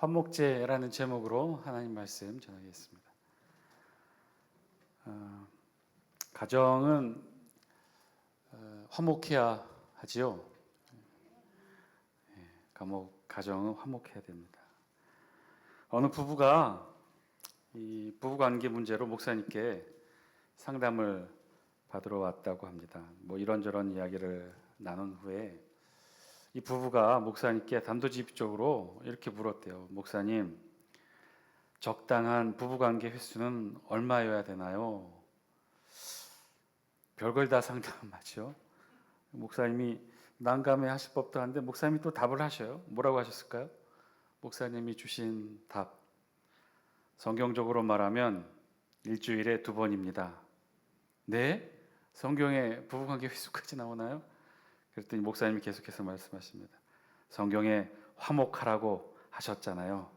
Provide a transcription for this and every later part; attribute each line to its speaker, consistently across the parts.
Speaker 1: 화목제라는 제목으로 하나님 말씀 전하겠습니다. 가정은 화목해야 하지요. 가정은 화목해야 됩니다. 어느 부부가 이 부부관계 문제로 목사님께 상담을 받으러 왔다고 합니다. 이런저런 이야기를 나눈 후에 이 부부가 목사님께 단도직입적으로 이렇게 물었대요. 목사님, 적당한 부부관계 횟수는 얼마여야 되나요? 별걸 다 상담하죠. 목사님이 난감해 하실 법도 한데 목사님이 또 답을 하셔요. 뭐라고 하셨을까요? 목사님이 주신 답. 성경적으로 말하면 일주일에 2번입니다. 네? 성경에 부부관계 횟수까지 나오나요? 그랬더니 목사님이 계속해서 말씀하십니다. 성경에 화목하라고 하셨잖아요.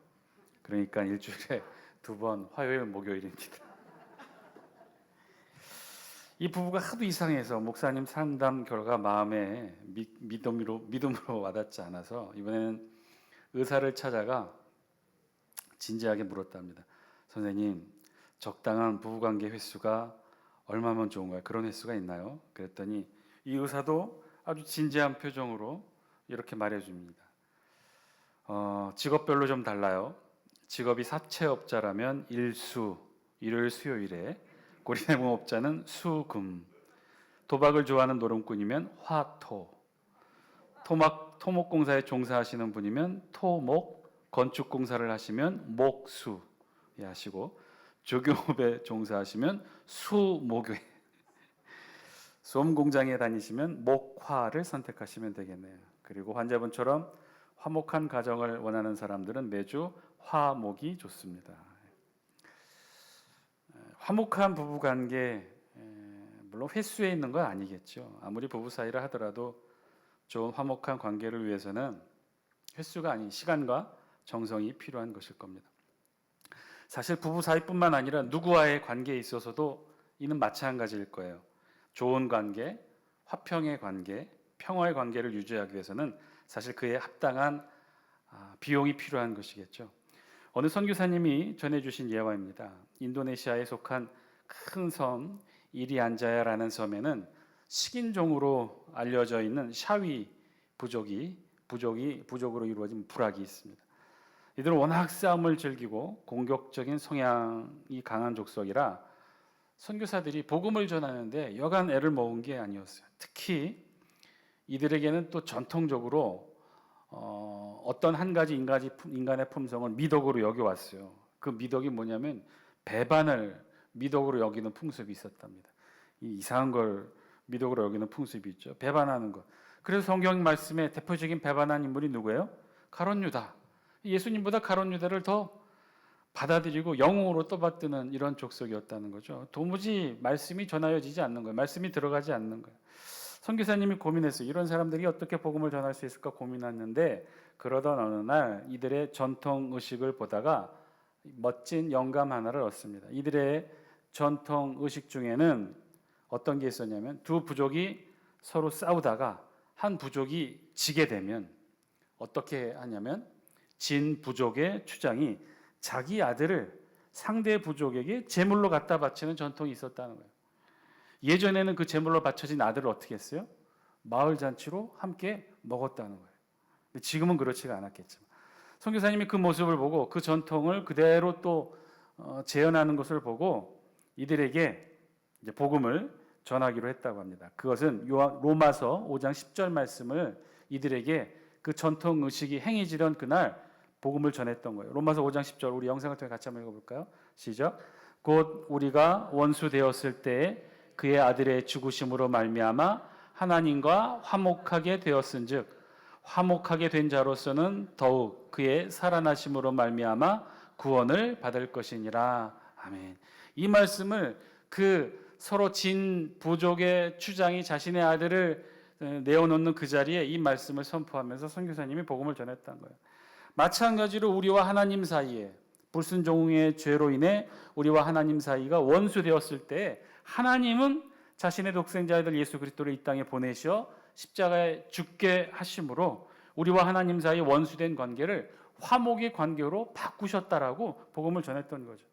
Speaker 1: 그러니까 일주일에 2번, 화요일, 목요일입니다. 이 부부가 하도 이상해서 목사님 상담 결과 마음에 믿음으로 와닿지 않아서 이번에는 의사를 찾아가 진지하게 물었답니다. 선생님, 적당한 부부관계 횟수가 얼마면 좋은가요? 그런 횟수가 있나요? 그랬더니 이 의사도 아주 진지한 표정으로 이렇게 말해줍니다. 직업별로 좀 달라요. 직업이 사채업자라면 일수, 일요일 수요일에, 고리대공업자는 수금, 도박을 좋아하는 노름꾼이면 화토, 토목공사에 종사하시는 분이면 토목, 건축공사를 하시면 목수 하시고, 조교업에 종사하시면 수목회, 솜공장에 다니시면 목화를 선택하시면 되겠네요. 그리고 환자분처럼 화목한 가정을 원하는 사람들은 매주 화목이 좋습니다. 화목한 부부관계, 물론 횟수에 있는 건 아니겠죠. 아무리 부부 사이라 하더라도 좋은 화목한 관계를 위해서는 횟수가 아닌 시간과 정성이 필요한 것일 겁니다. 사실 부부 사이뿐만 아니라 누구와의 관계에 있어서도 이는 마찬가지일 거예요. 좋은 관계, 화평의 관계, 평화의 관계를 유지하기 위해서는 사실 그에 합당한 비용이 필요한 것이겠죠. 어느 선교사님이 전해주신 예화입니다. 인도네시아에 속한 큰 섬 이리안자야라는 섬에는 식인종으로 알려져 있는 샤위 부족으로 이루어진 부락이 있습니다. 이들은 워낙 싸움을 즐기고 공격적인 성향이 강한 족속이라 선교사들이 복음을 전하는데 여간 애를 먹은 게 아니었어요. 특히 이들에게는 또 전통적으로 어떤 한 가지 인간의 품성을 미덕으로 여겨왔어요. 그 미덕이 뭐냐면 배반을 미덕으로 여기는 풍습이 있었답니다. 이상한 걸 미덕으로 여기는 풍습이 있죠. 배반하는 것. 그래서 성경 말씀에 대표적인 배반한 인물이 누구예요? 가룟 유다. 예수님보다 가룟 유다를 더 받아들이고 영웅으로 떠받드는 이런 족속이었다는 거죠. 도무지 말씀이 전하여지지 않는 거예요. 말씀이 들어가지 않는 거예요. 선교사님이 고민했어요. 이런 사람들이 어떻게 복음을 전할 수 있을까 고민했는데 그러던 어느 날 이들의 전통 의식을 보다가 멋진 영감 하나를 얻습니다. 이들의 전통 의식 중에는 어떤 게 있었냐면 두 부족이 서로 싸우다가 한 부족이 지게 되면 어떻게 하냐면 진 부족의 추장이 자기 아들을 상대 부족에게 제물로 갖다 바치는 전통이 있었다는 거예요. 예전에는 그 제물로 바쳐진 아들을 어떻게 했어요? 마을 잔치로 함께 먹었다는 거예요. 지금은 그렇지가 않았겠지만 선교사님이 그 모습을 보고 그 전통을 그대로 또 재현하는 것을 보고 이들에게 이제 복음을 전하기로 했다고 합니다. 그것은 로마서 5장 10절 말씀을 이들에게 그 전통 의식이 행해지던 그날 복음을 전했던 거예요. 로마서 5장 10절 우리 영상을 통해 같이 한번 읽어볼까요? 시작. 곧 우리가 원수 되었을 때에 그의 아들의 죽으심으로 말미암아 하나님과 화목하게 되었은즉 화목하게 된 자로서는 더욱 그의 살아나심으로 말미암아 구원을 받을 것이니라. 아멘. 이 말씀을 그 서로 진 부족의 추장이 자신의 아들을 내어놓는 그 자리에 이 말씀을 선포하면서 선교사님이 복음을 전했던 거예요. 마찬가지로 우리와 하나님 사이에 불순종의 죄로 인해 우리와 하나님 사이가 원수되었을 때 하나님은 자신의 독생자 아들 예수 그리스도를 이 땅에 보내셔 십자가에 죽게 하심으로 우리와 하나님 사이 원수된 관계를 화목의 관계로 바꾸셨다라고 복음을 전했던 거죠.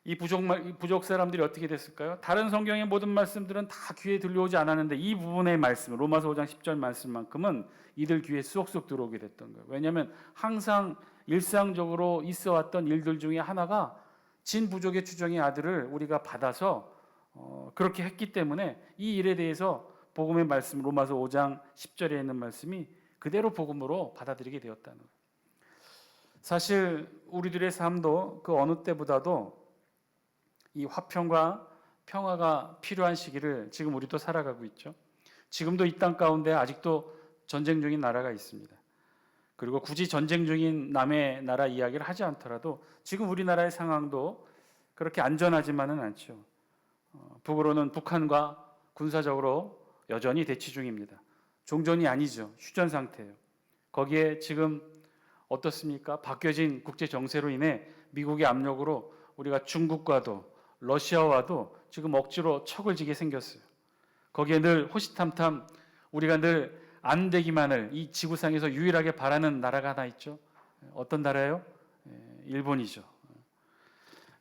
Speaker 1: 이 부족 사람들이 어떻게 됐을까요? 다른 성경의 모든 말씀들은 다 귀에 들려오지 않았는데 이 부분의 말씀, 로마서 5장 10절 말씀만큼은 이들 귀에 쏙쏙 들어오게 됐던 거예요. 왜냐하면 항상 일상적으로 있어왔던 일들 중에 하나가 진부족의 추정의 아들을 우리가 받아서 그렇게 했기 때문에 이 일에 대해서 복음의 말씀, 로마서 5장 10절에 있는 말씀이 그대로 복음으로 받아들이게 되었다는 거예요. 사실 우리들의 삶도 그 어느 때보다도 이 화평과 평화가 필요한 시기를 지금 우리도 살아가고 있죠. 지금도 이 땅 가운데 아직도 전쟁 중인 나라가 있습니다. 그리고 굳이 전쟁 중인 남의 나라 이야기를 하지 않더라도 지금 우리나라의 상황도 그렇게 안전하지만은 않죠. 북으로는 북한과 군사적으로 여전히 대치 중입니다. 종전이 아니죠. 휴전 상태예요. 거기에 지금 어떻습니까? 바뀌어진 국제 정세로 인해 미국의 압력으로 우리가 중국과도 러시아와도 지금 억지로 척을 지게 생겼어요. 거기에 늘 호시탐탐 우리가 늘 안 되기만을 이 지구상에서 유일하게 바라는 나라가 하나 있죠. 어떤 나라예요? 일본이죠.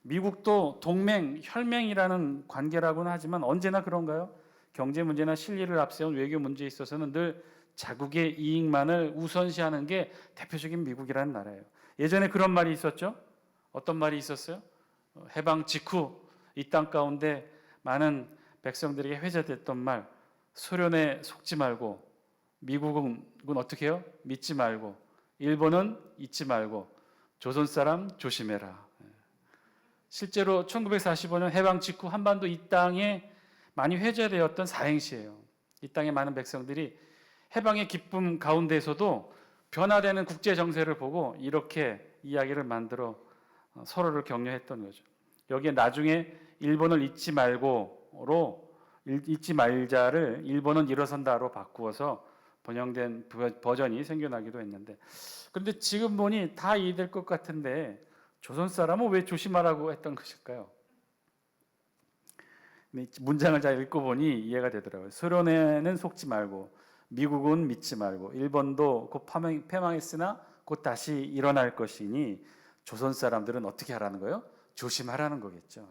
Speaker 1: 미국도 동맹, 혈맹이라는 관계라고는 하지만 언제나 그런가요? 경제 문제나 실리를 앞세운 외교 문제에 있어서는 늘 자국의 이익만을 우선시하는 게 대표적인 미국이라는 나라예요. 예전에 그런 말이 있었죠. 어떤 말이 있었어요? 해방 직후 이 땅 가운데 많은 백성들에게 회자됐던 말, 소련에 속지 말고, 미국은 어떻게 해요? 믿지 말고, 일본은 잊지 말고, 조선 사람 조심해라. 실제로 1945년 해방 직후 한반도 이 땅에 많이 회자되었던 사행시예요. 이 땅의 많은 백성들이 해방의 기쁨 가운데서도 변화되는 국제 정세를 보고 이렇게 이야기를 만들어 서로를 격려했던 거죠. 여기에 나중에 일본을 잊지 말고로 잊지 말자를 일본은 일어선다로 바꾸어서 번영된 버전이 생겨나기도 했는데, 그런데 지금 보니 다 이해될 것 같은데 조선 사람은 왜 조심하라고 했던 것일까요? 문장을 잘 읽고 보니 이해가 되더라고요. 소련에는 속지 말고, 미국은 믿지 말고, 일본도 곧 패망했으나 곧 다시 일어날 것이니 조선 사람들은 어떻게 하라는 거예요? 조심하라는 거겠죠.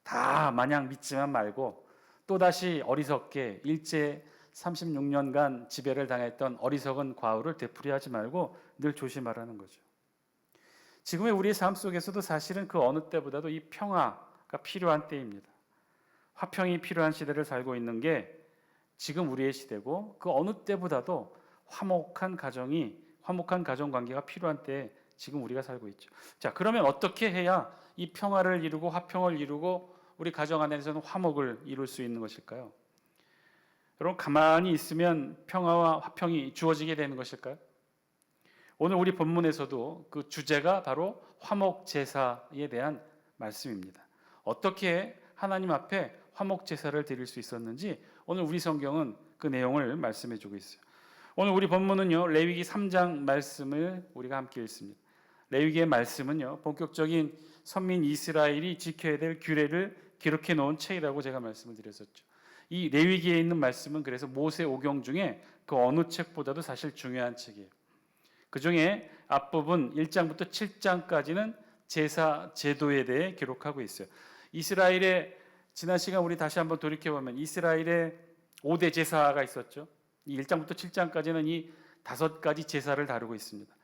Speaker 1: 다 마냥 믿지만 말고 또다시 어리석게 일제 36년간 지배를 당했던 어리석은 과오를 되풀이하지 말고 늘 조심하라는 거죠. 지금의 우리의 삶 속에서도 사실은 그 어느 때보다도 이 평화가 필요한 때입니다. 화평이 필요한 시대를 살고 있는 게 지금 우리의 시대고, 그 어느 때보다도 화목한 가정 관계가 필요한 때에 지금 우리가 살고 있죠. 자, 그러면 어떻게 해야 이 평화를 이루고 화평을 이루고 우리 가정 안에서는 화목을 이룰 수 있는 것일까요? 여러분, 가만히 있으면 평화와 화평이 주어지게 되는 것일까요? 오늘 우리 본문에서도 그 주제가 바로 화목 제사에 대한 말씀입니다. 어떻게 하나님 앞에 화목 제사를 드릴 수 있었는지 오늘 우리 성경은 그 내용을 말씀해 주고 있어요. 오늘 우리 본문은요, 레위기 3장 말씀을 우리가 함께 읽습니다. 레위기의 말씀은요, 본격적인 선민 이스라엘이 지켜야 될 규례를 기록해 놓은 책이라고 제가 말씀을 드렸었죠. 이 레위기에 있는 말씀은 그래서 모세 오경 중에 그 어느 책보다도 사실 중요한 책이에요. 그 중에 앞부분 1장부터 7장까지는 제사 제도에 대해 기록하고 있어요. 이스라엘의 지난 시간 우리 다시 한번 돌이켜보면 이스라엘의 5대 제사가 있었죠. 이 1장부터 7장까지는 이 5가지 제사를 다루고 있습니다.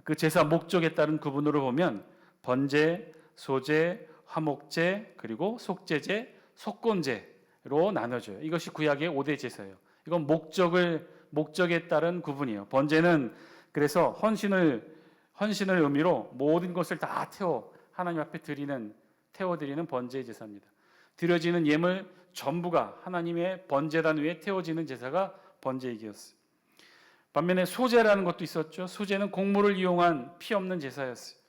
Speaker 1: 그 제사 목적에 따른 구분으로 보면 번제, 소제, 화목제, 그리고 속제제, 속건제로 나눠져요. 이것이 구약의 5대 제사예요. 이건 목적에 따른 구분이에요. 번제는 그래서 헌신을 의미로 모든 것을 다 하나님 앞에 태워드리는 번제 제사입니다. 드려지는 예물 전부가 하나님의 번제단 위에 태워지는 제사가 번제이기였어요. 반면에 소제라는 것도 있었죠. 소제는 곡물을 이용한 피 없는 제사였어요.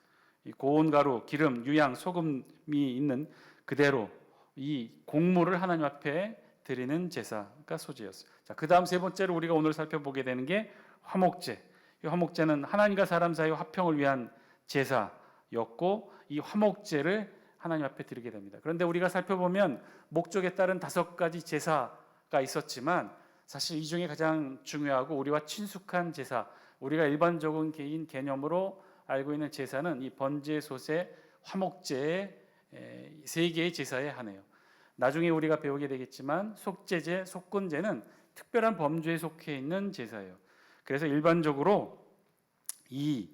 Speaker 1: 이 고운 가루, 기름, 유향, 소금이 있는 그대로 이 곡물을 하나님 앞에 드리는 제사가 소제였어요. 자, 그 다음 세 번째로 우리가 오늘 살펴보게 되는 게 화목제. 이 화목제는 하나님과 사람 사이 화평을 위한 제사였고, 이 화목제를 하나님 앞에 드리게 됩니다. 그런데 우리가 살펴보면 목적에 따른 5가지 제사가 있었지만 사실 이 중에 가장 중요하고 우리와 친숙한 제사, 우리가 일반적인 개인 개념으로 알고 있는 제사는 이 번제, 소제, 화목제 세 개의 제사에 하네요. 나중에 우리가 배우게 되겠지만 속제제, 속건제는 특별한 범주에 속해 있는 제사예요. 그래서 일반적으로 이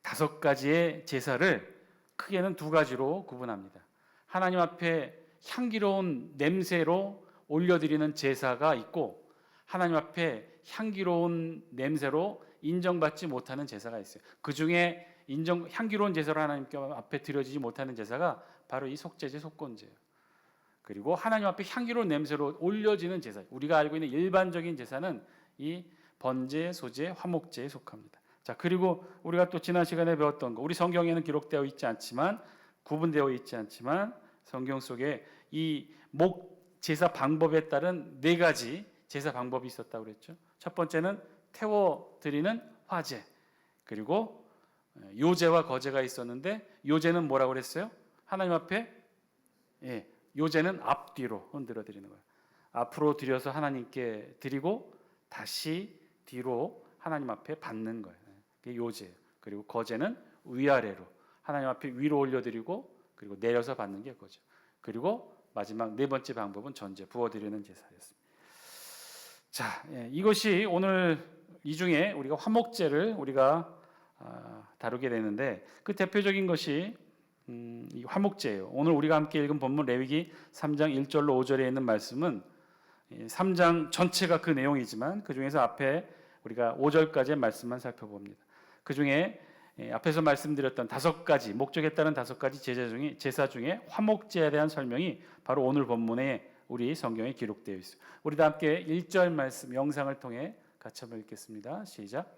Speaker 1: 5가지의 제사를 크게는 2가지로 구분합니다. 하나님 앞에 향기로운 냄새로 올려드리는 제사가 있고, 하나님 앞에 향기로운 냄새로 인정받지 못하는 제사가 있어요. 그 중에 향기로운 제사로 하나님께 앞에 드려지지 못하는 제사가 바로 이 속제제, 속건제예요. 그리고 하나님 앞에 향기로운 냄새로 올려지는 제사, 우리가 알고 있는 일반적인 제사는 이 번제, 소제, 화목제에 속합니다. 자, 그리고 우리가 또 지난 시간에 배웠던 거, 우리 성경에는 기록되어 있지 않지만, 구분되어 있지 않지만 성경 속에 이 제사 방법에 따른 4가지 제사 방법이 있었다고 그랬죠. 첫 번째는 태워 드리는 화제, 그리고 요제와 거제가 있었는데, 요제는 뭐라고 그랬어요? 하나님 앞에 요제는 앞뒤로 흔들어 드리는 거예요. 앞으로 드려서 하나님께 드리고 다시 뒤로 하나님 앞에 받는 거예요. 그게 요제예요. 그리고 거제는 위아래로 하나님 앞에 위로 올려드리고 그리고 내려서 받는 게 거죠. 그리고 마지막 4번째 방법은 전제, 부어드리는 제사였습니다. 자, 이것이 오늘 이 중에 우리가 화목제를 우리가 다루게 되는데, 그 대표적인 것이 이 화목제예요. 오늘 우리가 함께 읽은 본문 레위기 3장 1절로 5절에 있는 말씀은 3장 전체가 그 내용이지만 그 중에서 앞에 우리가 5절까지의 말씀만 살펴봅니다. 그 중에 앞에서 말씀드렸던 5가지, 목적에 따른 5가지 제사 중에 화목제에 대한 설명이 바로 오늘 본문에 우리 성경에 기록되어 있어요. 우리 다 함께 1절 말씀 영상을 통해 같이 한번 읽겠습니다. 시작.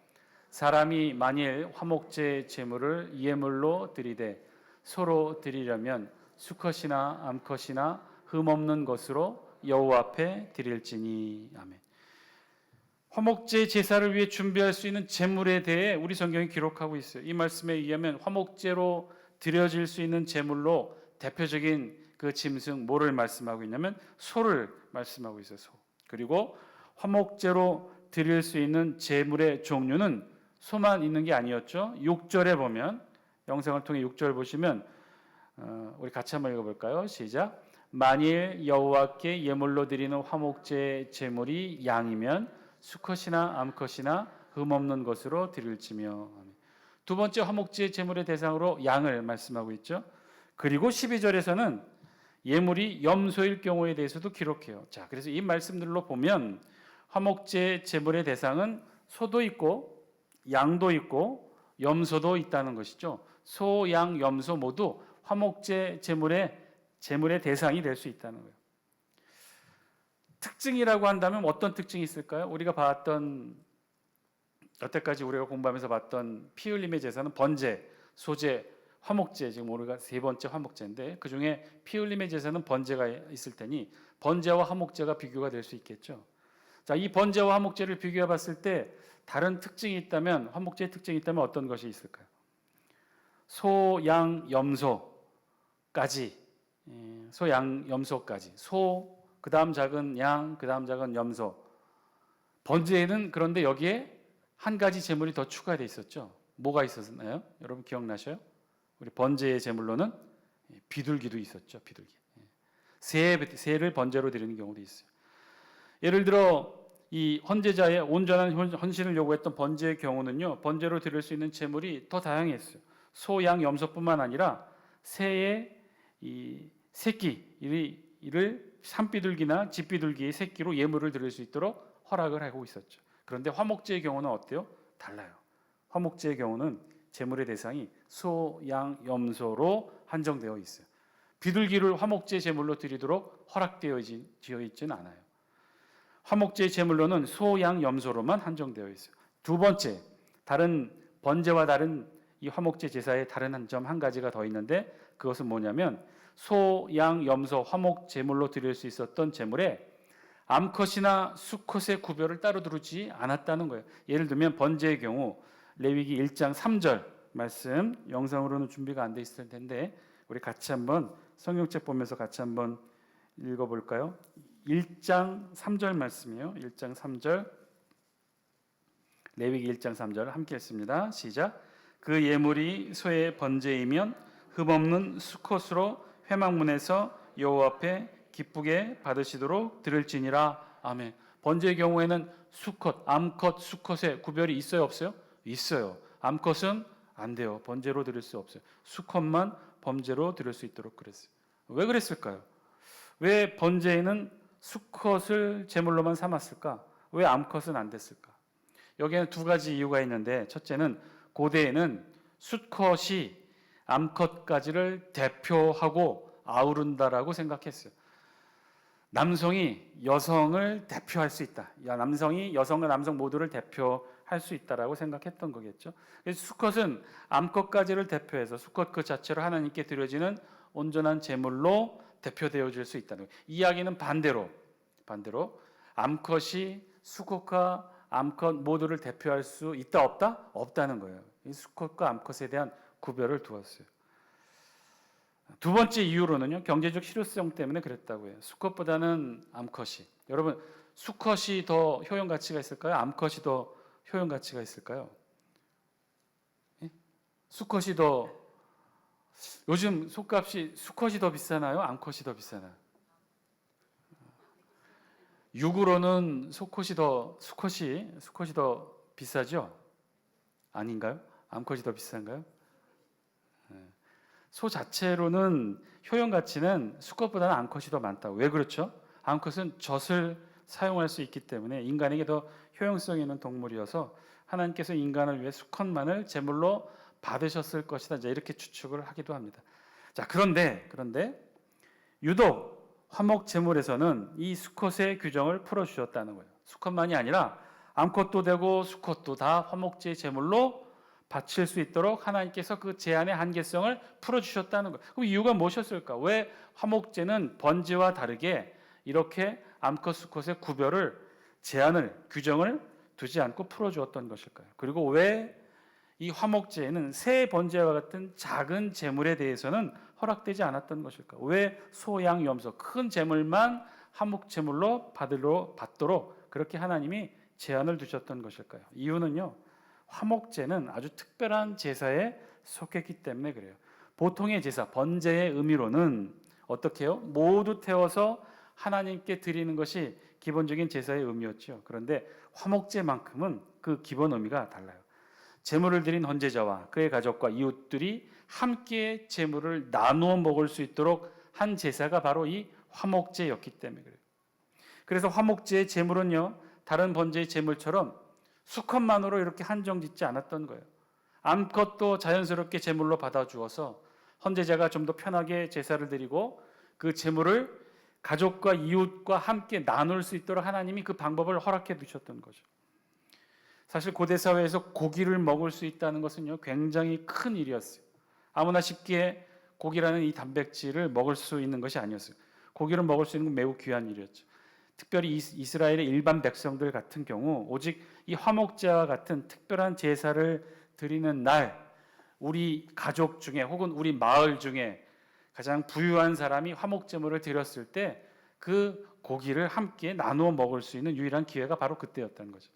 Speaker 1: 사람이 만일 화목제 제물을 예물로 드리되 서로 드리려면 수컷이나 암컷이나 흠없는 것으로 여호와 앞에 드릴지니. 아멘. 화목제 제사를 위해 준비할 수 있는 제물에 대해 우리 성경이 기록하고 있어요. 이 말씀에 의하면 화목제로 드려질 수 있는 제물로 대표적인 그 짐승 뭐를 말씀하고 있냐면 소를 말씀하고 있어요. 소. 그리고 화목제로 드릴 수 있는 제물의 종류는 소만 있는 게 아니었죠. 6절에 보면, 영상을 통해 6절 보시면 우리 같이 한번 읽어볼까요? 시작. 만일 여호와께 예물로 드리는 화목제 제물이 양이면 수컷이나 암컷이나 흠없는 것으로 드릴지며. 2번째 화목제 제물의 대상으로 양을 말씀하고 있죠. 그리고 12절에서는 예물이 염소일 경우에 대해서도 기록해요. 자, 그래서 이 말씀들로 보면 화목제 제물의 대상은 소도 있고 양도 있고 염소도 있다는 것이죠. 소, 양, 염소 모두 화목제 제물의 대상이 될 수 있다는 거예요. 특징이라고 한다면 어떤 특징이 있을까요? 우리가 봤던, 여태까지 우리가 공부하면서 봤던 피 흘림의 제사는 번제, 소제, 화목제, 지금 우리가 3번째 화목제인데 그 중에 피 흘림의 제사는 번제가 있을 테니 번제와 화목제가 비교가 될 수 있겠죠. 자, 이 번제와 화목제를 비교해 봤을 때 다른 특징이 있다면, 화목제의 특징이 있다면 어떤 것이 있을까요? 소, 양, 염소까지, 소, 양, 염소까지, 소, 그 다음 작은 양, 그 다음 작은 염소. 번제에는 그런데 여기에 한 가지 제물이 더 추가되어 있었죠. 뭐가 있었나요? 여러분 기억나셔요? 우리 번제의 제물로는 비둘기도 있었죠. 비둘기. 새를 번제로 드리는 경우도 있어요. 예를 들어 이 헌제자의 온전한 헌신을 요구했던 번제의 경우는요, 번제로 드릴 수 있는 제물이 더 다양했어요. 소, 양, 염소뿐만 아니라 새의 이 새끼를 산비둘기나 집비둘기의 새끼로 예물을 드릴 수 있도록 허락을 하고 있었죠. 그런데 화목제의 경우는 어때요? 달라요. 화목제의 경우는 제물의 대상이 소, 양, 염소로 한정되어 있어요. 비둘기를 화목제 제물로 드리도록 허락되어 있지는 않아요. 화목제 제물로는 소, 양, 염소로만 한정되어 있어요. 2번째, 다른 번제와 다른 이 화목제 제사의 다른 한 점 한 가지가 더 있는데, 그것은 뭐냐면 소, 양, 염소, 화목 제물로 드릴 수 있었던 제물에 암컷이나 수컷의 구별을 따로 두지 않았다는 거예요. 예를 들면 번제의 경우 레위기 1장 3절 말씀, 영상으로는 준비가 안 돼 있을 텐데 우리 같이 한번 성경책 보면서 같이 한번 읽어볼까요? 1장 3절 말씀이에요. 1장 3절 레위기 1장 3절 함께 읽습니다. 시작. 그 예물이 소의 번제이면 흠없는 수컷으로 회막문에서 여호와 앞에 기쁘게 받으시도록 드릴지니라. 아멘. 번제의 경우에는 수컷, 암컷, 수컷의 구별이 있어요, 없어요? 있어요. 암컷은 안 돼요. 번제로 드릴 수 없어요. 수컷만 번제로 드릴 수 있도록 그랬어요. 왜 그랬을까요? 왜 번제에는 수컷을 제물로만 삼았을까? 왜 암컷은 안 됐을까? 여기에는 두 가지 이유가 있는데, 첫째는 고대에는 수컷이 암컷까지를 대표하고 아우른다라고 생각했어요. 남성이 여성을 대표할 수 있다. 남성이 여성과 남성 모두를 대표할 수 있다라고 생각했던 거겠죠. 그래서 수컷은 암컷까지를 대표해서 수컷 그 자체로 하나님께 드려지는 온전한 제물로 대표되어질 수 있다는 거예요. 이야기는 반대로 암컷이 수컷과 암컷 모두를 대표할 수 있다 없다? 없다는 거예요. 이 수컷과 암컷에 대한 구별을 두었어요. 두 번째 이유로는요, 경제적 실효성 때문에 그랬다고 해요. 수컷보다는 암컷이. 여러분, 수컷이 더 효용 가치가 있을까요? 암컷이 더 효용 가치가 있을까요? 예? 수컷이 더, 요즘 속값이 수컷이 더 비싸나요? 암컷이 더 비싸나요? 육으로는 수컷이 더 비싸죠? 아닌가요? 암컷이 더 비싼가요? 소 자체로는 효용 가치는 수컷보다는 암컷이 더 많다고. 왜 그렇죠? 암컷은 젖을 사용할 수 있기 때문에 인간에게 더 효용성 있는 동물이어서 하나님께서 인간을 위해 수컷만을 제물로 받으셨을 것이다. 이제 이렇게 추측을 하기도 합니다. 자, 그런데 유독 화목 제물에서는 이 수컷의 규정을 풀어 주셨다는 거예요. 수컷만이 아니라 암컷도 되고 수컷도 다 화목제 제물로 바칠 수 있도록 하나님께서 그 제한의 한계성을 풀어주셨다는 거예요. 그럼 이유가 무엇이었을까? 왜 화목제는 번제와 다르게 이렇게 암컷, 수컷의 구별을, 제한을, 규정을 두지 않고 풀어주었던 것일까요? 그리고 왜 이 화목제에는 새 번제와 같은 작은 제물에 대해서는 허락되지 않았던 것일까? 왜 소, 양, 염소 큰 제물만 화목제물로 받도록 그렇게 하나님이 제한을 두셨던 것일까요? 이유는요, 화목제는 아주 특별한 제사에 속했기 때문에 그래요. 보통의 제사, 번제의 의미로는 어떻게 해요? 모두 태워서 하나님께 드리는 것이 기본적인 제사의 의미였죠. 그런데 화목제만큼은 그 기본 의미가 달라요. 제물을 드린 헌제자와 그의 가족과 이웃들이 함께 제물을 나누어 먹을 수 있도록 한 제사가 바로 이 화목제였기 때문에 그래요. 그래서 화목제의 제물은요, 다른 번제의 제물처럼 수컷만으로 이렇게 한정짓지 않았던 거예요. 암컷도 자연스럽게 제물로 받아주어서 헌제자가 좀 더 편하게 제사를 드리고 그 제물을 가족과 이웃과 함께 나눌 수 있도록 하나님이 그 방법을 허락해 두셨던 거죠. 사실 고대 사회에서 고기를 먹을 수 있다는 것은요, 굉장히 큰 일이었어요. 아무나 쉽게 고기라는 이 단백질을 먹을 수 있는 것이 아니었어요. 고기를 먹을 수 있는 건 매우 귀한 일이었죠. 특별히 이스라엘의 일반 백성들 같은 경우 오직 이 화목제와 같은 특별한 제사를 드리는 날, 우리 가족 중에 혹은 우리 마을 중에 가장 부유한 사람이 화목제물을 드렸을 때 그 고기를 함께 나누어 먹을 수 있는 유일한 기회가 바로 그때였다는 거죠.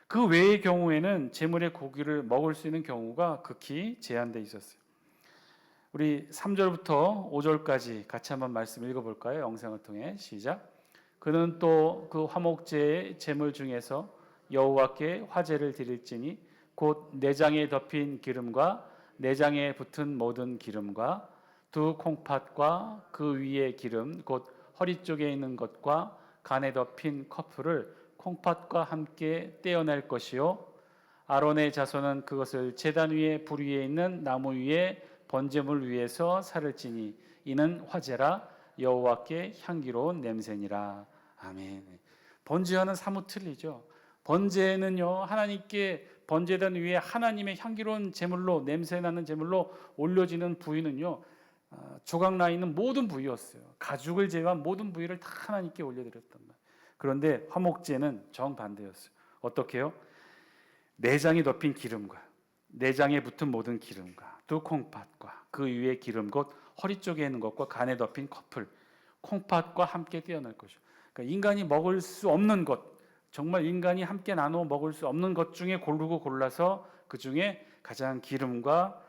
Speaker 1: 그 외의 경우에는 제물의 고기를 먹을 수 있는 경우가 극히 제한되어 있었어요. 우리 3절부터 5절까지 같이 한번 말씀 읽어볼까요? 영상을 통해 시작. 그는 또 그 화목제의 제물 중에서 여호와께 화제를 드릴지니 곧 내장에 덮인 기름과 내장에 붙은 모든 기름과 두 콩팥과 그 위에 기름 곧 허리 쪽에 있는 것과 간에 덮인 커플을 콩팥과 함께 떼어낼 것이요 아론의 자손은 그것을 제단 위에 불 위에 있는 나무 위에 번제물 위에서 살을 찌니 이는 화제라 여호와께 향기로운 냄새니라. 아멘. 번제와는 사뭇 틀리죠. 번제는요, 하나님께 번제단 위에 하나님의 향기로운 제물로, 냄새나는 제물로 올려지는 부위는요, 조각 나 있는 모든 부위였어요. 가죽을 제외한 모든 부위를 다 하나님께 올려드렸단 말이에요. 그런데 화목제는 정반대였어요. 어떻게 해요? 내장이 덮인 기름과 내장에 붙은 모든 기름과 두 콩팥과 그 위에 기름 곧 허리 쪽에 있는 것과 간에 덮인 커플 콩팥과 함께 떼어낼 것이요. 그러니까 인간이 먹을 수 없는 것, 정말 인간이 함께 나누어 먹을 수 없는 것 중에 고르고 골라서 그 중에 가장 기름과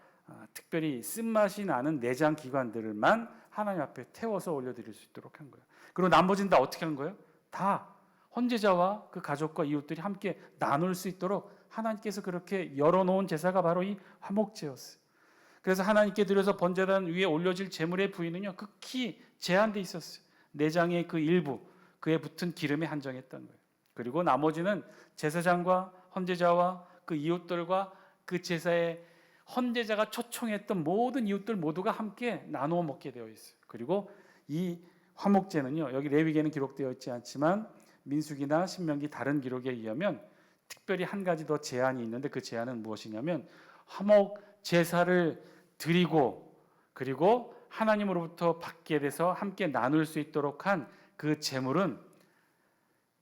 Speaker 1: 특별히 쓴맛이 나는 내장 기관들만 하나님 앞에 태워서 올려드릴 수 있도록 한 거예요. 그리고 나머지는 다 어떻게 한 거예요? 다 헌제자와 그 가족과 이웃들이 함께 나눌 수 있도록 하나님께서 그렇게 열어놓은 제사가 바로 이 화목제였어요. 그래서 하나님께 드려서 번제단 위에 올려질 제물의 부위는요, 극히 제한돼 있었어요. 내장의 그 일부, 그에 붙은 기름에 한정했던 거예요. 그리고 나머지는 제사장과 헌제자와 그 이웃들과 그 제사에 헌제자가 초청했던 모든 이웃들 모두가 함께 나누어 먹게 되어 있어요. 그리고 이 화목제는요, 여기 레위기에는 기록되어 있지 않지만 민수기나 신명기 다른 기록에 의하면 특별히 한 가지 더 제한이 있는데, 그 제한은 무엇이냐면 화목 제사를 드리고 그리고 하나님으로부터 받게 돼서 함께 나눌 수 있도록 한 그 제물은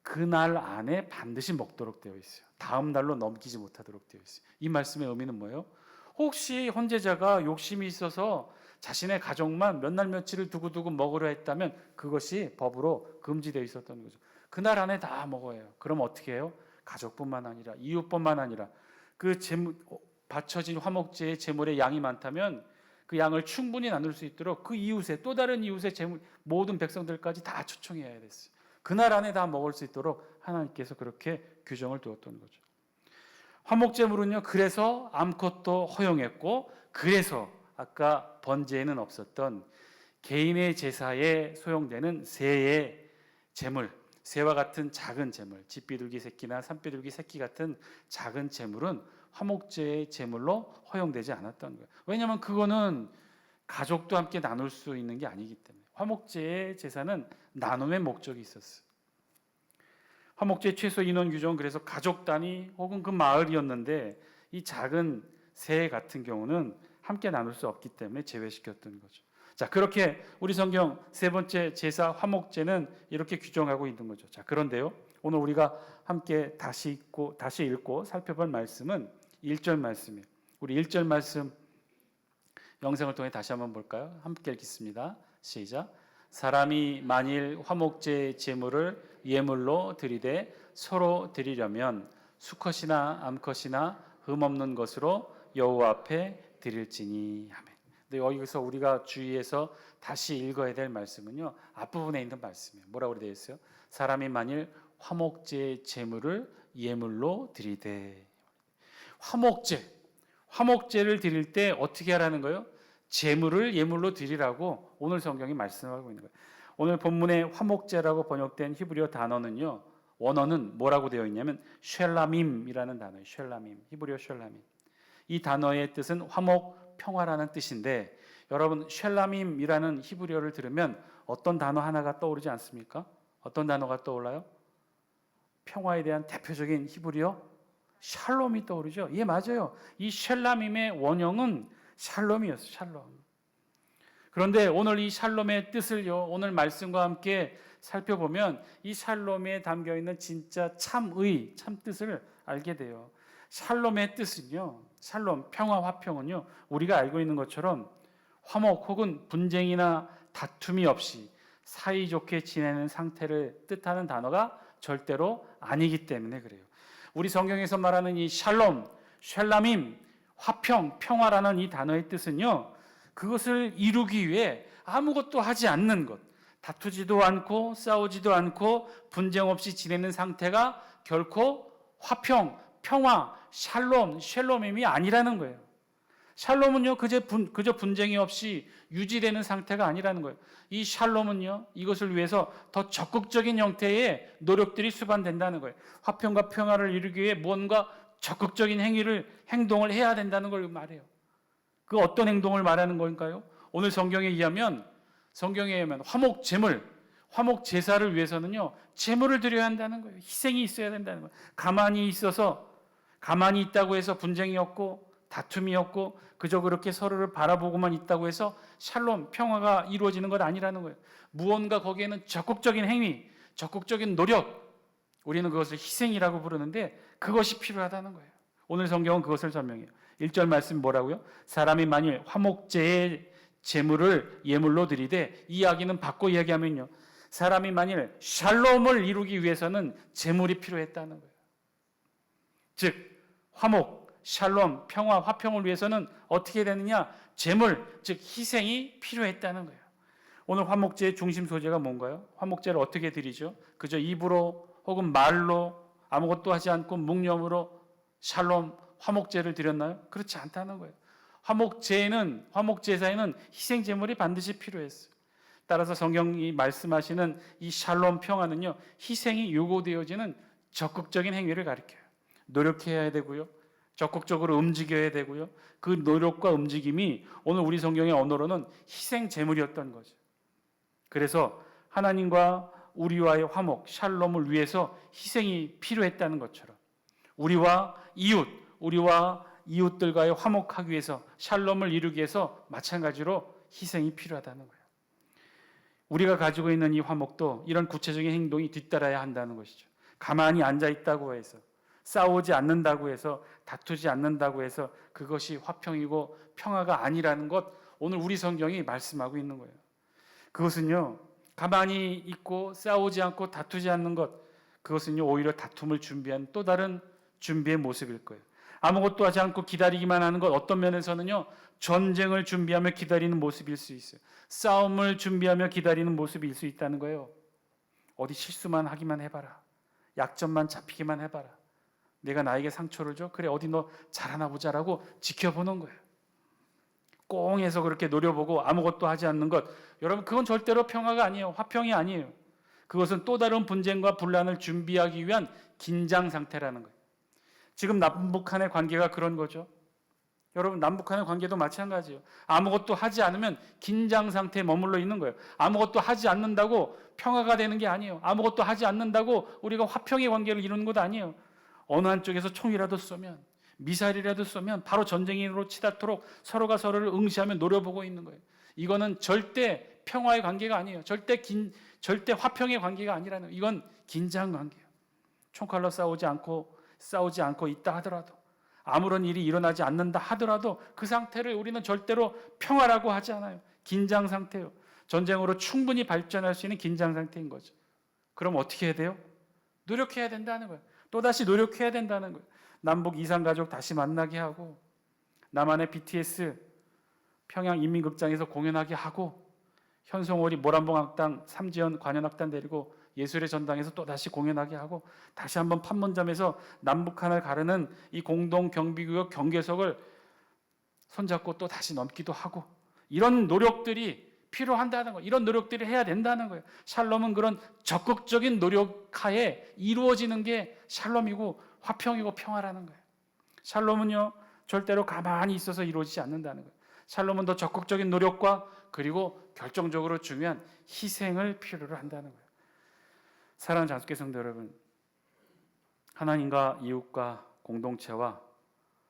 Speaker 1: 그날 안에 반드시 먹도록 되어 있어요. 다음 날로 넘기지 못하도록 되어 있어요. 이 말씀의 의미는 뭐예요? 혹시 헌제자가 욕심이 있어서 자신의 가족만 몇 날 며칠을 두고두고 먹으려 했다면 그것이 법으로 금지되어 있었던 거죠. 그날 안에 다 먹어야 해요. 그럼 어떻게 해요? 가족뿐만 아니라 이웃뿐만 아니라 그 제물, 바쳐진 화목제의 제물의 양이 많다면 그 양을 충분히 나눌 수 있도록 그 이웃의 또 다른 이웃의 제물 모든 백성들까지 다 초청해야 됐어요. 그날 안에 다 먹을 수 있도록 하나님께서 그렇게 규정을 두었던 거죠. 화목제물은요, 그래서 암컷도 허용했고, 그래서 아까 번제에는 없었던 개인의 제사에 소용되는 새의 제물, 새와 같은 작은 제물, 집비둘기 새끼나 산비둘기 새끼 같은 작은 제물은 화목제의 제물로 허용되지 않았던 거예요. 왜냐하면 그거는 가족도 함께 나눌 수 있는 게 아니기 때문에. 화목제의 제사는 나눔의 목적이 있었어요. 화목제 최소 인원 규정은 그래서 가족 단위 혹은 그 마을이었는데, 이 작은 새 같은 경우는 함께 나눌 수 없기 때문에 제외시켰던 거죠. 자, 그렇게 우리 성경 세 번째 제사 화목제는 이렇게 규정하고 있는 거죠. 자, 그런데요, 오늘 우리가 함께 다시 읽고 살펴볼 말씀은 1절 말씀이에요. 우리 1절 말씀 영상을 통해 다시 한번 볼까요? 함께 읽겠습니다. 시작. 사람이 만일 화목제 제물을 예물로 드리되 서로 드리려면 수컷이나 암컷이나 흠없는 것으로 여호와 앞에 드릴지니. 아멘. 근데 여기서 우리가 주의해서 다시 읽어야 될 말씀은요, 앞부분에 있는 말씀이에요. 뭐라고 되어 있어요? 사람이 만일 화목제 제물을 예물로 드리되. 화목제를 드릴 때 어떻게 하라는 거예요? 제물을 예물로 드리라고 오늘 성경이 말씀하고 있는 거예요. 오늘 본문에 화목제라고 번역된 히브리어 단어는요, 원어는 뭐라고 되어 있냐면 쉘라밈이라는 단어예요. 쉘라밈, 히브리어 쉘라밈. 이 단어의 뜻은 화목, 평화라는 뜻인데, 여러분 쉘라밈이라는 히브리어를 들으면 어떤 단어 하나가 떠오르지 않습니까? 어떤 단어가 떠올라요? 평화에 대한 대표적인 히브리어 샬롬이 떠오르죠. 예, 맞아요. 이 샬람임의 원형은 샬롬이었어요. 샬롬. 그런데 오늘 이 샬롬의 뜻을요, 오늘 말씀과 함께 살펴보면 이 샬롬에 담겨 있는 진짜 참의, 참 뜻을 알게 돼요. 샬롬의 뜻은요, 샬롬, 평화, 화평은요, 우리가 알고 있는 것처럼 화목 혹은 분쟁이나 다툼이 없이 사이좋게 지내는 상태를 뜻하는 단어가 절대로 아니기 때문에 그래요. 우리 성경에서 말하는 이 샬롬, 샬람임, 화평, 평화라는 이 단어의 뜻은요, 그것을 이루기 위해 아무것도 하지 않는 것, 다투지도 않고 싸우지도 않고 분쟁 없이 지내는 상태가 결코 화평, 평화, 샬롬임이 아니라는 거예요. 샬롬은요, 그저 분쟁이 없이 유지되는 상태가 아니라는 거예요. 이 샬롬은요, 이것을 위해서 더 적극적인 형태의 노력들이 수반된다는 거예요. 화평과 평화를 이루기 위해 무언가 적극적인 행동을 해야 된다는 걸 말해요. 그 어떤 행동을 말하는 걸까요? 오늘 성경에 의하면 화목 제물, 화목 제사를 위해서는요, 제물을 드려야 한다는 거예요. 희생이 있어야 된다는 거예요. 가만히 있다고 해서 분쟁이 없고 다툼이 없고 그저 그렇게 서로를 바라보고만 있다고 해서 샬롬, 평화가 이루어지는 것 아니라는 거예요. 무언가 거기에는 적극적인 행위, 적극적인 노력, 우리는 그것을 희생이라고 부르는데 그것이 필요하다는 거예요. 오늘 성경은 그것을 설명해요. 1절 말씀 뭐라고요? 사람이 만일 화목제의 제물을 예물로 드리되, 이 이야기는 바꿔 이야기하면요, 사람이 만일 샬롬을 이루기 위해서는 재물이 필요했다는 거예요. 즉 화목, 샬롬, 평화, 화평을 위해서는 어떻게 되느냐? 재물, 즉 희생이 필요했다는 거예요. 오늘 화목제의 중심 소재가 뭔가요? 화목제를 어떻게 드리죠? 그저 입으로 혹은 말로 아무것도 하지 않고 묵념으로 샬롬, 화목제를 드렸나요? 그렇지 않다는 거예요. 화목제사에는 희생 제물이 반드시 필요했어요. 따라서 성경이 말씀하시는 이 샬롬 평화는요, 희생이 요구되어지는 적극적인 행위를 가리켜요. 노력해야 되고요, 적극적으로 움직여야 되고요. 그 노력과 움직임이 오늘 우리 성경의 언어로는 희생 제물이었던 거죠. 그래서 하나님과 우리와의 화목, 샬롬을 위해서 희생이 필요했다는 것처럼 우리와 이웃들과의 화목하기 위해서 샬롬을 이루기 위해서 마찬가지로 희생이 필요하다는 거예요. 우리가 가지고 있는 이 화목도 이런 구체적인 행동이 뒤따라야 한다는 것이죠. 가만히 앉아 있다고 해서, 싸우지 않는다고 해서, 다투지 않는다고 해서 그것이 화평이고 평화가 아니라는 것, 오늘 우리 성경이 말씀하고 있는 거예요. 그것은요, 가만히 있고 싸우지 않고 다투지 않는 것, 그것은요 오히려 다툼을 준비한 또 다른 준비의 모습일 거예요. 아무것도 하지 않고 기다리기만 하는 것, 어떤 면에서는요 전쟁을 준비하며 기다리는 모습일 수 있어요. 싸움을 준비하며 기다리는 모습일 수 있다는 거예요. 어디 실수만 하기만 해봐라, 약점만 잡히기만 해봐라, 내가 나에게 상처를 줘? 그래, 어디 너 잘하나 보자라고 지켜보는 거예요. 꽁해서 그렇게 노려보고 아무것도 하지 않는 것, 여러분 그건 절대로 평화가 아니에요. 화평이 아니에요. 그것은 또 다른 분쟁과 분란을 준비하기 위한 긴장 상태라는 거예요. 지금 남북한의 관계가 그런 거죠. 여러분 남북한의 관계도 마찬가지예요. 아무것도 하지 않으면 긴장 상태에 머물러 있는 거예요. 아무것도 하지 않는다고 평화가 되는 게 아니에요. 아무것도 하지 않는다고 우리가 화평의 관계를 이루는 것도 아니에요. 어느 한쪽에서 총이라도 쏘면, 미사일이라도 쏘면 바로 전쟁으로 치닫도록 서로가 서로를 응시하며 노려보고 있는 거예요. 이거는 절대 평화의 관계가 아니에요. 절대 화평의 관계가 아니라는 거예요. 이건 긴장 관계예요. 총칼로 싸우지 않고 있다 하더라도, 아무런 일이 일어나지 않는다 하더라도 그 상태를 우리는 절대로 평화라고 하지 않아요. 긴장 상태예요. 전쟁으로 충분히 발전할 수 있는 긴장 상태인 거죠. 그럼 어떻게 해야 돼요? 노력해야 된다는 거예요. 또다시 노력해야 된다는 거예요. 남북 이산가족 다시 만나게 하고, 남한의 BTS 평양 인민극장에서 공연하게 하고, 현송월이 모란봉악당 삼지연 관현악단 데리고 예술의 전당에서 또 다시 공연하게 하고, 다시 한번 판문점에서 남북한을 가르는 이 공동 경비구역 경계석을 손잡고 또 다시 넘기도 하고, 이런 노력들이 필요한다는 거예요. 이런 노력들을 해야 된다는 거예요. 샬롬은 그런 적극적인 노력하에 이루어지는 게 샬롬이고 화평이고 평화라는 거예요. 샬롬은요 절대로 가만히 있어서 이루어지지 않는다는 거예요. 샬롬은 더 적극적인 노력과 그리고 결정적으로 중요한 희생을 필요로 한다는 거예요. 사랑하는 장수교 성도 여러분, 하나님과 이웃과 공동체와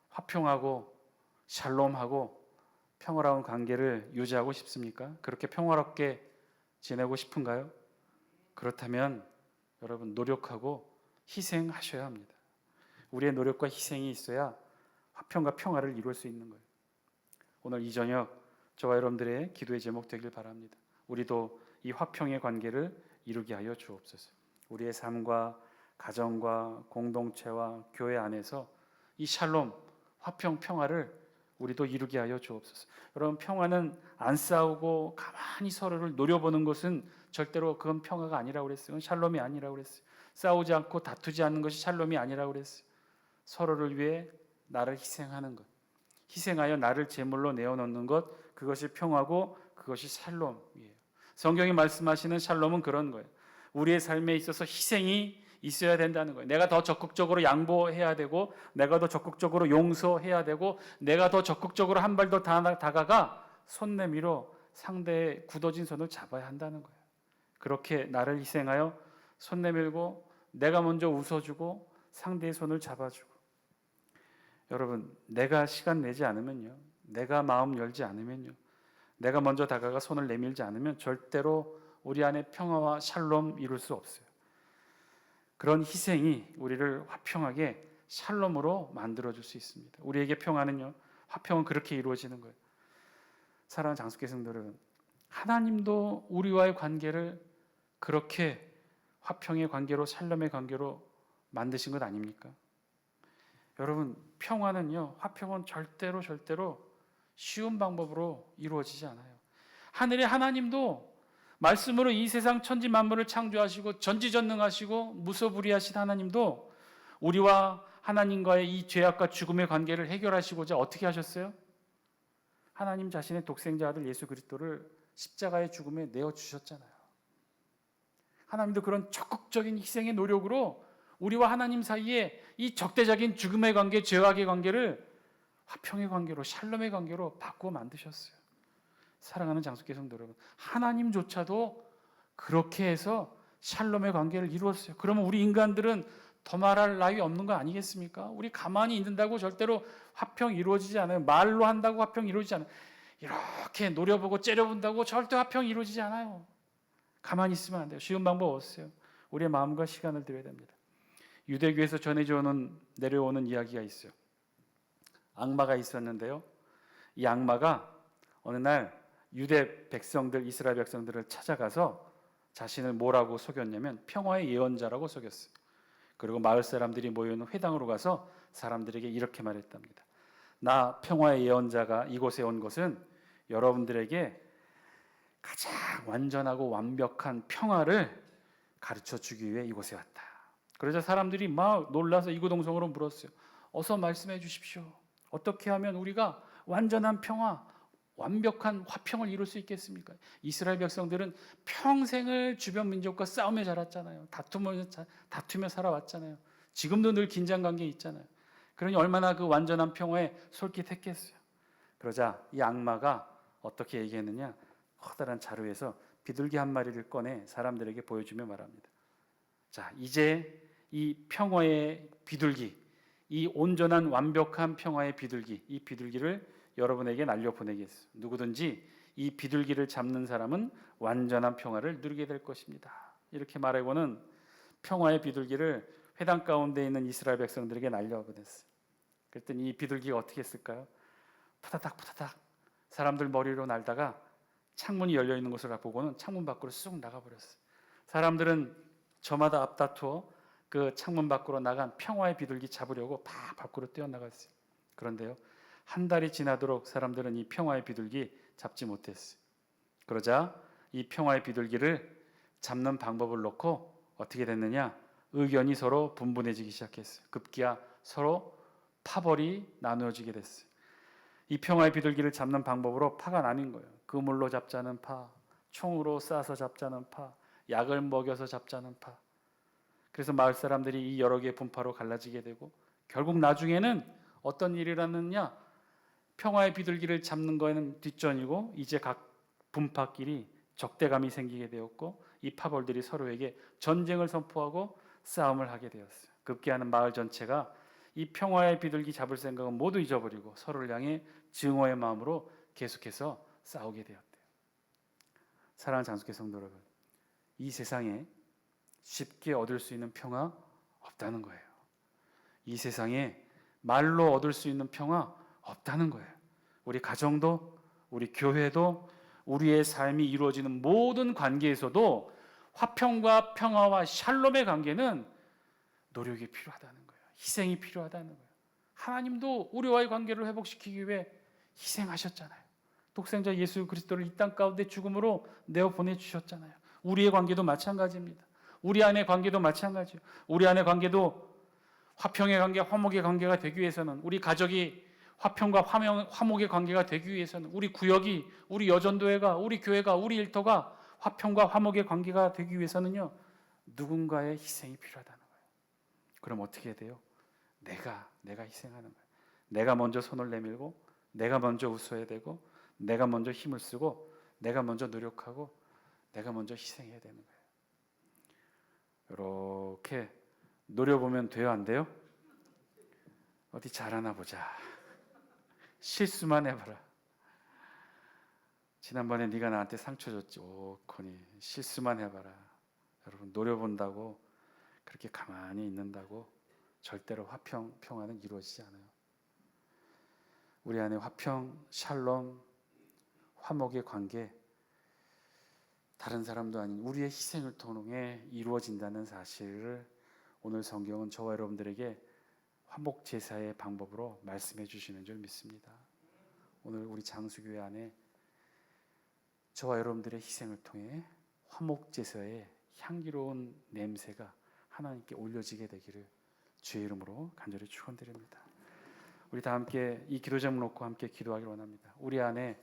Speaker 1: 화평하고 샬롬하고 평화로운 관계를 유지하고 싶습니까? 그렇게 평화롭게 지내고 싶은가요? 그렇다면 여러분 노력하고 희생하셔야 합니다. 우리의 노력과 희생이 있어야 화평과 평화를 이룰 수 있는 거예요. 오늘 이 저녁 저와 여러분들의 기도의 제목 되길 바랍니다. 우리도 이 화평의 관계를 이루게 하여 주옵소서. 우리의 삶과 가정과 공동체와 교회 안에서 이 샬롬, 화평, 평화를 우리도 이루게 하여 주옵소서. 여러분 평화는 안 싸우고 가만히 서로를 노려보는 것은 절대로 그건 평화가 아니라고 그랬어요. 샬롬이 아니라고 그랬어요. 싸우지 않고 다투지 않는 것이 샬롬이 아니라고 그랬어요. 서로를 위해 나를 희생하는 것, 희생하여 나를 제물로 내어놓는 것, 그것이 평화고 그것이 샬롬이에요. 성경이 말씀하시는 샬롬은 그런 거예요. 우리의 삶에 있어서 희생이 있어야 된다는 거예요. 내가 더 적극적으로 양보해야 되고, 내가 더 적극적으로 용서해야 되고, 내가 더 적극적으로 한 발 더 다가가 손 내밀어 상대의 굳어진 손을 잡아야 한다는 거예요. 그렇게 나를 희생하여 손 내밀고 내가 먼저 웃어주고 상대의 손을 잡아주고, 여러분 내가 시간 내지 않으면요, 내가 마음 열지 않으면요, 내가 먼저 다가가 손을 내밀지 않으면 절대로 우리 안에 평화와 샬롬 이룰 수 없어요. 그런 희생이 우리를 화평하게 샬롬으로 만들어줄 수 있습니다. 우리에게 평화는요, 화평은 그렇게 이루어지는 거예요. 사랑하는 장수교 성도 여러분, 하나님도 우리와의 관계를 그렇게 화평의 관계로 샬롬의 관계로 만드신 것 아닙니까? 여러분, 평화는요, 화평은 절대로 쉬운 방법으로 이루어지지 않아요. 하늘의 하나님도 말씀으로 이 세상 천지 만물을 창조하시고 전지전능하시고 무소불위하신 하나님도 우리와 하나님과의 이 죄악과 죽음의 관계를 해결하시고자 어떻게 하셨어요? 하나님 자신의 독생자 아들 예수 그리스도를 십자가의 죽음에 내어주셨잖아요. 하나님도 그런 적극적인 희생의 노력으로 우리와 하나님 사이에 이 적대적인 죽음의 관계, 죄악의 관계를 화평의 관계로, 샬롬의 관계로 바꾸어 만드셨어요. 사랑하는 장수께 성도 여러분, 하나님조차도 그렇게 해서 샬롬의 관계를 이루었어요. 그러면 우리 인간들은 더 말할 나위 없는 거 아니겠습니까? 우리 가만히 있는다고 절대로 화평 이루어지지 않아요. 말로 한다고 화평 이루어지지 않아요. 이렇게 노려보고 째려본다고 절대 화평 이루어지지 않아요. 가만히 있으면 안 돼요. 쉬운 방법 없어요. 우리의 마음과 시간을 들여야 됩니다. 유대교에서 내려오는 이야기가 있어요. 악마가 있었는데요. 이 악마가 어느 날 유대 백성들, 이스라엘 백성들을 찾아가서 자신을 뭐라고 속였냐면 평화의 예언자라고 속였어요. 그리고 마을 사람들이 모여있는 회당으로 가서 사람들에게 이렇게 말했답니다. 나 평화의 예언자가 이곳에 온 것은 여러분들에게 가장 완전하고 완벽한 평화를 가르쳐 주기 위해 이곳에 왔다. 그러자 사람들이 막 놀라서 이구동성으로 물었어요. 어서 말씀해 주십시오. 어떻게 하면 우리가 완전한 평화, 완벽한 화평을 이룰 수 있겠습니까? 이스라엘 백성들은 평생을 주변 민족과 싸우며 자랐잖아요. 다투며 살아왔잖아요. 지금도 늘 긴장 관계 있잖아요. 그러니 얼마나 그 완전한 평화에 솔깃했겠어요. 그러자 이 악마가 어떻게 얘기했느냐? 커다란 자루에서 비둘기 한 마리를 꺼내 사람들에게 보여주며 말합니다. 자, 이제 이 평화의 비둘기, 이 온전한 완벽한 평화의 비둘기, 이 비둘기를 여러분에게 날려보내겠어요. 누구든지 이 비둘기를 잡는 사람은 완전한 평화를 누리게 될 것입니다. 이렇게 말하고는 평화의 비둘기를 회당 가운데 있는 이스라엘 백성들에게 날려보냈어요. 그랬더니 이 비둘기가 어떻게 했을까요? 푸다닥 사람들 머리로 날다가 창문이 열려 있는 것을 보고는 창문 밖으로 쑥 나가버렸어요. 사람들은 저마다 앞다투어 그 창문 밖으로 나간 평화의 비둘기 잡으려고 다 밖으로 뛰어나갔어요. 그런데요, 한 달이 지나도록 사람들은 이 평화의 비둘기 잡지 못했어요. 그러자 이 평화의 비둘기를 잡는 방법을 놓고 어떻게 됐느냐? 의견이 서로 분분해지기 시작했어요. 급기야 서로 파벌이 나누어지게 됐어요. 이 평화의 비둘기를 잡는 방법으로 파가 나뉜 거예요. 그물로 잡자는 파, 총으로 쏴서 잡자는 파, 약을 먹여서 잡자는 파. 그래서 마을 사람들이 이 여러 개의 분파로 갈라지게 되고 결국 나중에는 어떤 일이 일어났느냐? 평화의 비둘기를 잡는 거에는 뒷전이고 이제 각 분파끼리 적대감이 생기게 되었고 이 파벌들이 서로에게 전쟁을 선포하고 싸움을 하게 되었어요. 급기야는 마을 전체가 이 평화의 비둘기 잡을 생각은 모두 잊어버리고 서로를 향해 증오의 마음으로 계속해서 싸우게 되었대요. 사랑하는 장수께 성도 여러분, 이 세상에 쉽게 얻을 수 있는 평화 없다는 거예요. 이 세상에 말로 얻을 수 있는 평화 없다는 거예요. 우리 가정도, 우리 교회도, 우리의 삶이 이루어지는 모든 관계에서도 화평과 평화와 샬롬의 관계는 노력이 필요하다는 거예요. 희생이 필요하다는 거예요. 하나님도 우리와의 관계를 회복시키기 위해 희생하셨잖아요. 독생자 예수 그리스도를 이 땅 가운데 죽음으로 내어 보내주셨잖아요. 우리의 관계도 마찬가지입니다. 우리 안의 관계도 마찬가지예요. 우리 안의 관계도 화평의 관계, 화목의 관계가 되기 위해서는, 우리 가족이 화평과 화목의 관계가 되기 위해서는, 우리 구역이, 우리 여전도회가, 우리 교회가, 우리 일터가 화평과 화목의 관계가 되기 위해서는요, 누군가의 희생이 필요하다는 거예요. 그럼 어떻게 해야 돼요? 내가 희생하는 거예요. 내가 먼저 손을 내밀고, 내가 먼저 웃어야 되고, 내가 먼저 힘을 쓰고, 내가 먼저 노력하고, 내가 먼저 희생해야 되는 거예요. 이렇게 노려보면 돼요, 안 돼요? 어디 잘하나 보자. 실수만 해봐라. 지난번에 네가 나한테 상처 줬지. 오, 코니, 실수만 해봐라. 여러분, 노려본다고 그렇게 가만히 있는다고 절대로 평화는 이루어지지 않아요. 우리 안에 화평, 샬롬, 화목의 관계 다른 사람도 아닌 우리의 희생을 통해 이루어진다는 사실을 오늘 성경은 저와 여러분들에게 화목 제사의 방법으로 말씀해 주시는 줄 믿습니다. 오늘 우리 장수교회 안에 저와 여러분들의 희생을 통해 화목 제사의 향기로운 냄새가 하나님께 올려지게 되기를 주의 이름으로 간절히 축원드립니다. 우리 다 함께 이 기도 제목 놓고 함께 기도하기를 원합니다. 우리 안에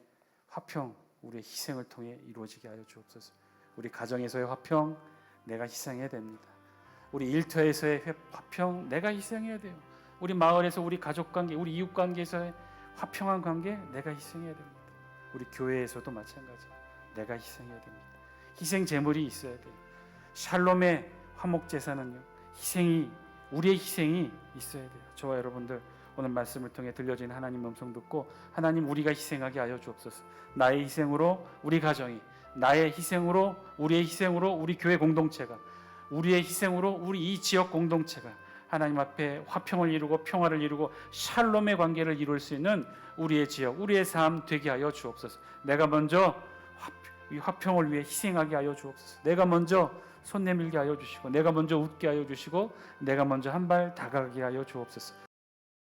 Speaker 1: 화평, 우리의 희생을 통해 이루어지게 하여 주옵소서. 우리 가정에서의 화평, 내가 희생해야 됩니다. 우리 일터에서의 화평, 내가 희생해야 돼요. 우리 마을에서 우리 가족 관계, 우리 이웃 관계에서의 화평한 관계, 내가 희생해야 됩니다. 우리 교회에서도 마찬가지, 내가 희생해야 됩니다. 희생 제물이 있어야 돼요. 샬롬의 화목 제사는요, 우리의 희생이 있어야 돼요. 저와 여러분들 오늘 말씀을 통해 들려진 하나님 음성 듣고 하나님 우리가 희생하게 하여 주옵소서. 나의 희생으로 우리 가정이, 나의 희생으로 우리의 희생으로 우리 교회 공동체가, 우리의 희생으로 우리 이 지역 공동체가 하나님 앞에 화평을 이루고 평화를 이루고 샬롬의 관계를 이룰 수 있는 우리의 지역, 우리의 삶 되게 하여 주옵소서. 내가 먼저 이 화평을 위해 희생하게 하여 주옵소서. 내가 먼저 손 내밀게 하여 주시고, 내가 먼저 웃게 하여 주시고, 내가 먼저 한 발 다가가게 하여 주옵소서.